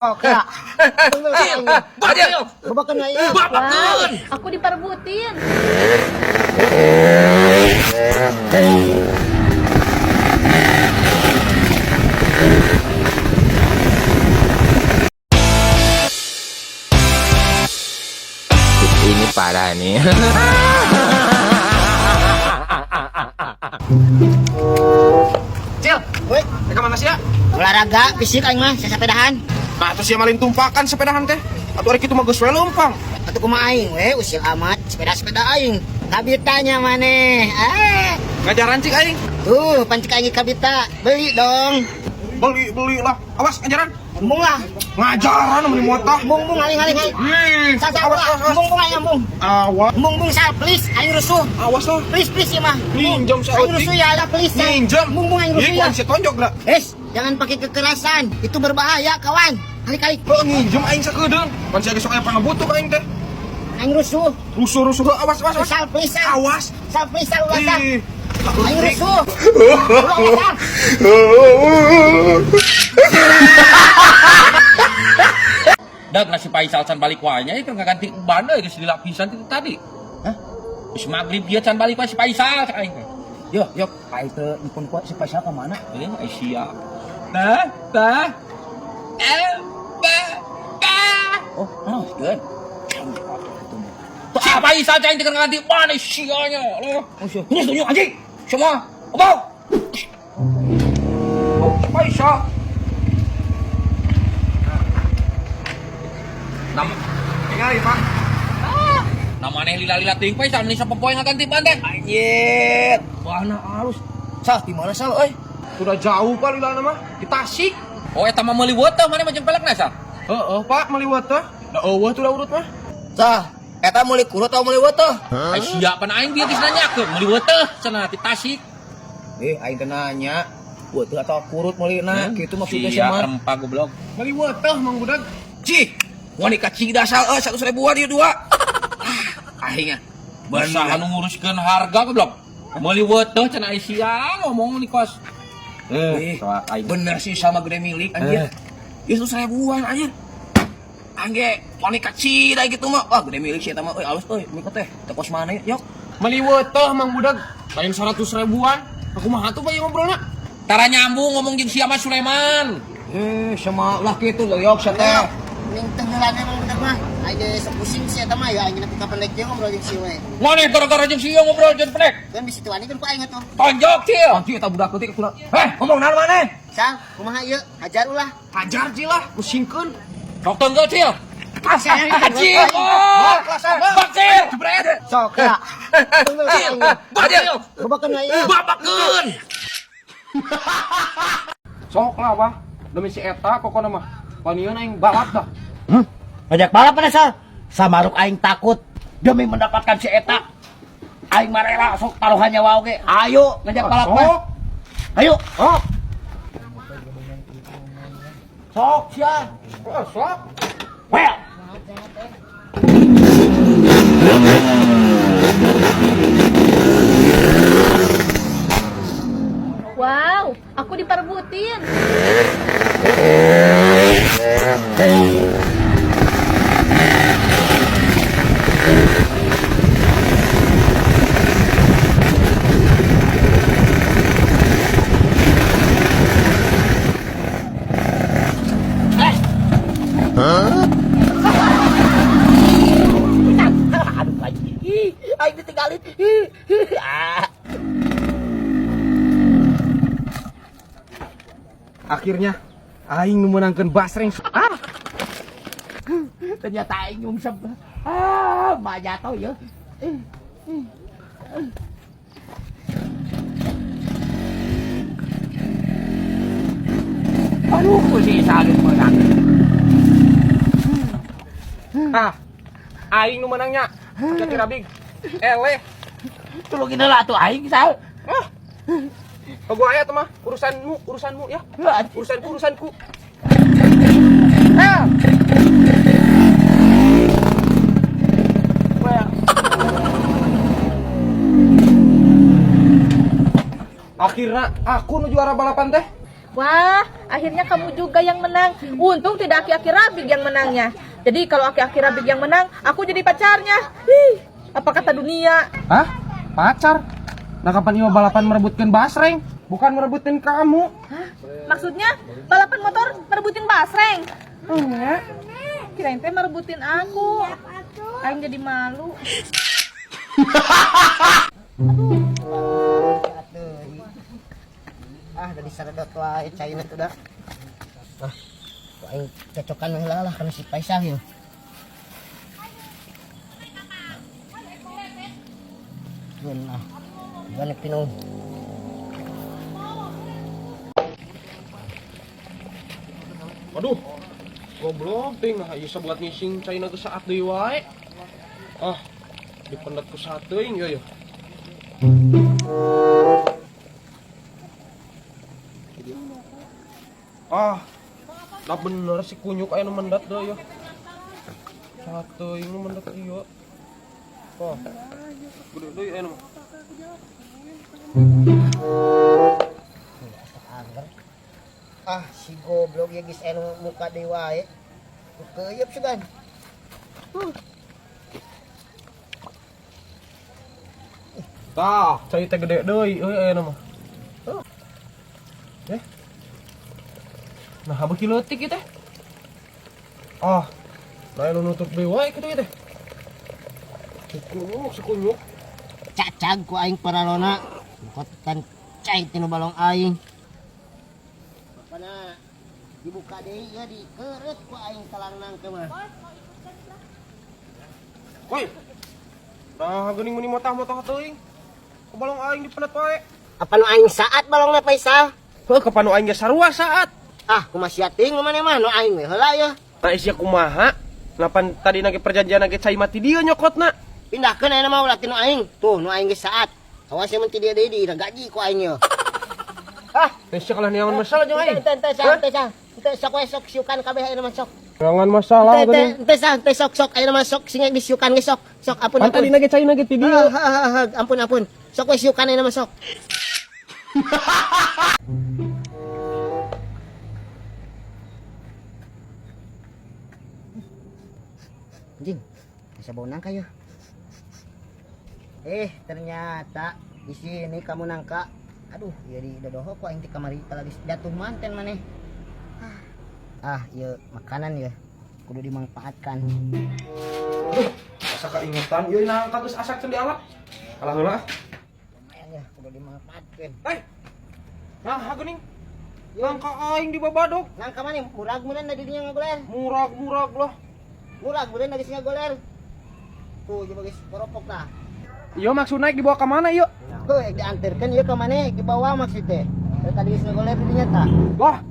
Oke. Babakan na iya. Wah, aku diperbutin. Ini parah nih. Cil, Woi, ke mana sih ya? olahraga fisik aing mah sesapedahan. Nah, terus yang malin tumpakan sepedahan teh. Atau hari itu mah geus we leumpang. Atuh kumaha aing we usil amat sepeda-sepeda aing. Kabitanya maneh. Ngajaran cik aing. Tuh pancik aing kabita. Beli dong. Beli lah. Awas ngajaran. Embung lah. Ngajaran meni motah. Embung aing. Sasa Awas, awas. embung aing embung. Awas, Embung sal please aing rusuh. awas lah. Please ya mah. Minjem Aing rusuh ya lah please. Minjem. Embung aing rusuh Iya, ya. si tonjok lah. Jangan pakai kekerasan. Itu berbahaya kawan. Kali-kali Lo minjem aing sakedeung. Pan sia besok aya pangabutuh ka aing teh. aing rusuh. Rusuh. Awas. Sal please sal. Awas. Sal please sal ulah sal. Ih. Aing rusuh. Ulah sal. Dak nasi Faisal can balik wanya itu nggak ganti ban euy geus dilapisan itu tadi. Hah? Geus magrib dia can balik wae si Faisal cak aing. Yo, ai teu dipun kuat si Faisal ka mana? Ai sia. Tah. Oh, geun. Si Faisal cak aing teu ganti ban sianya. Loh. Ini tunjuk anjing. Semua. Obau. Oh, si Faisal. Ingat, Pak. Namanya lila-lila ting Faisal nih siapa poe ngaganti ban teh? Anjir. Warna halus. Sah di mana Sal euy? Sudah jauh Pak lilana mah. Di Tasik. Oh eta mah meuli weuh teh mana mah jeung pelekna Sal? Heeh, Pak, meliwat teh. Da eueuh tuh da urut mah. Sah, eta meuli kurut atau meuli weuh? Ai sia pan aing dia geus nanyakeun meuli weuh teh cenah ti Tasik. Aing teh nanya, weuh atau kurut meulina, kitu maksudnya sia mah. rempa goblok. Meliwat teh Mang Budak. Cih, wanita cida Sal 100.000 dia dua. Aingnya berusaha nguruskeun harga goblok. Meuli weuh teh cenah ai sia ngomong di kos. Soal aing bener sih sama gede milik anjir. Ya 100.000-an anjir. Angge wanita cida gitu mah. Wah, gede milik sih eta mah euy alus euy. Mikot teh teh kos mana yok. Meliwat teh Mang Budak. Lain 100.000-an. Aku mah atuh bae ngobrolna. Tara nyambung ngomong jeung si Mas Sulaiman. Sama lah kitu loh yok sa teh. Ning tenggelan emang bener mah. Aing sok pusing sih eta mah ya aing nepi ka pendek jeung ngobrol jeung si we. Ngone gara-gara jeung si ngobrol jeung pendek. Kan bisi tuan kan ku aing atuh. Tonjok cil. Anjir eta budak leutik kudu. Ngomong naon maneh? Sang, kumaha ieu? Hajar ulah. Hajar Cil lah, pusingkeun. Sok tonjok cil. Cil. Bakcil. Jebret. Sok ya. Cil. Bakcil. Babakan na ieu. Babakeun. Sok lah Pak. Demi si eta pokona mah. Panieun aing balap dah. Ngajak balap mana Sal? Samaruk aing takut demi mendapatkan si eta. Aing mah rela sok taruhan nyawa oge. Ayo ngajak balap mah. Sok. Ayo. Oh, Sok sia. sok. Well. Wow, aku diperbutin. Aduh lagi. Aing ditinggalin. Akhirnya aing nu meunangkeun basreng. Ternyata aing nyungsep. Mah jatuh ya. Aduh, si Salim menang. Aing nu meunangnya. Jadi rabing. Eleh. Tulungin heula atuh aing Sal. Kagua aya teh mah urusanmu ya. Urusanku. Akhirnya aku nu juara balapan teh. Wah, akhirnya kamu juga yang menang. Untung tidak aki-aki Rabig yang menangnya. Jadi kalau aki-aki Rabig yang menang, aku jadi pacarnya. Apa kata dunia? Hah? Pacar? Nah kapan Iwa balapan merebutkan basreng? Bukan merebutkan kamu. Hah? Maksudnya balapan motor merebutin basreng? Enggak. Kirain teh merebutin aku. Aing jadi malu. Dari saradot wae caina tuh dah. Aing cocokan heula lah kana si Paisah yeuh. Beunah. Gana pinung. Aduh, goblok ting, nah bisa buat ngising China ke saat deui wae. Ah, dipendet ku sateuing ya. Ah, dah bener si kunyuk aya nu mendat deui ya. Sateuing nu mendat ieu. Oh, gede deui aya nu. Ah, si goblok ya geus anu muka deui wae. Keuyeup sugan. Tah, cai teh gede deui euy aya nu mah. Nah, beuki leutik ieu teh. Ah, lain nu nutup deui wae kitu teh. Sikunyuk. Cacag ku aing paralona. Kotan cai tinu balong aing. Bapana dibuka deui ya dikeureut ku aing talangnang ke mah. Woi. Nah, geuning meni motah-motah teuing. Ku balong aing dipendet wae. Apa nu aing saat balongna Paisal? Heuh, kapanu aing ge sarua saat. Ah, kumaha sia teuing mana mah nu aing we heula ya. Nah, isia kumaha? Napan tadi nage perjanjian nage cai mati dia nyokotna. Pindahkeun ayeuna mah ulah tinu aing. Tuh, nu aing ge saat. Awas ya mun ti dia deui gaji ku aing ya. Ah, Sia kalah niangan masalah jeung aing. Teu sok we sok siukan kabeh ayeuna mah sok. Niangan masalah geuning. Teu sok ayeuna mah sok sing disiukan ge sok. Sok ampun. Pan tadi nage cai nage ti dia. Ampun. Sok we siukan ayeuna mah sok. Anjing, bisa bau nangka ya. Ternyata di sini kamu nangka. Aduh, ya di dodoho kok aing teh kamari lagi jatuh manten maneh. Ya makanan ya. Kudu dimanfaatkan. Asa kaingetan ieu nangka geus asak can dialap. Alah heula. Lumayan ya, kudu dimanfaatkan. Nah, geuning. Nangka aing dibabadog. Nangka maneh murag meureun da didinya ngagoler. Murag lah. Murag meureun da geus ngagoler. Tuh, coba geus koropok dah. Iya maksud naik dibawa ke mana yuk? Tuh, diantarkan ya ke mana? Di bawah maksudnya. Tadi geus ngagoler didinya tah. Wah,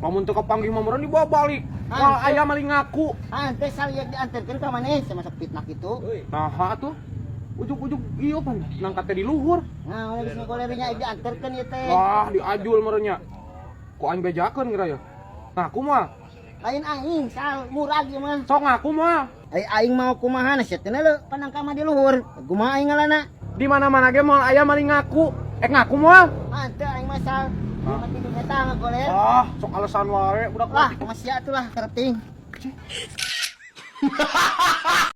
lamun teu kepanggih mamuran dibawa balik. Kalau ayam maling ngaku. Teh saliak diantarkan ke mana? Sama fitnah gitu. Nah, tuh. Ujuk-ujuk ieu pan nangka teh di luhur. Nah, ulah geus ngagoler nya diantarkan ya teh. Wah, diajul merenya. Ku aing bejakeun kira ya. Nah, kumaha? Lain aing, sal murag ieu mah. Sok ngaku mah. Aing mau kumaha na sia teh leuh panangka mah di luhur. Kumaha aing ngaranna? Di mana-mana ge moal aya maling ngaku. Ngaku mah. Teu aing mah sal. Mati di eta ngagoler. Sok alasan wae budak Lah, kumaha sia atuh lah kerting.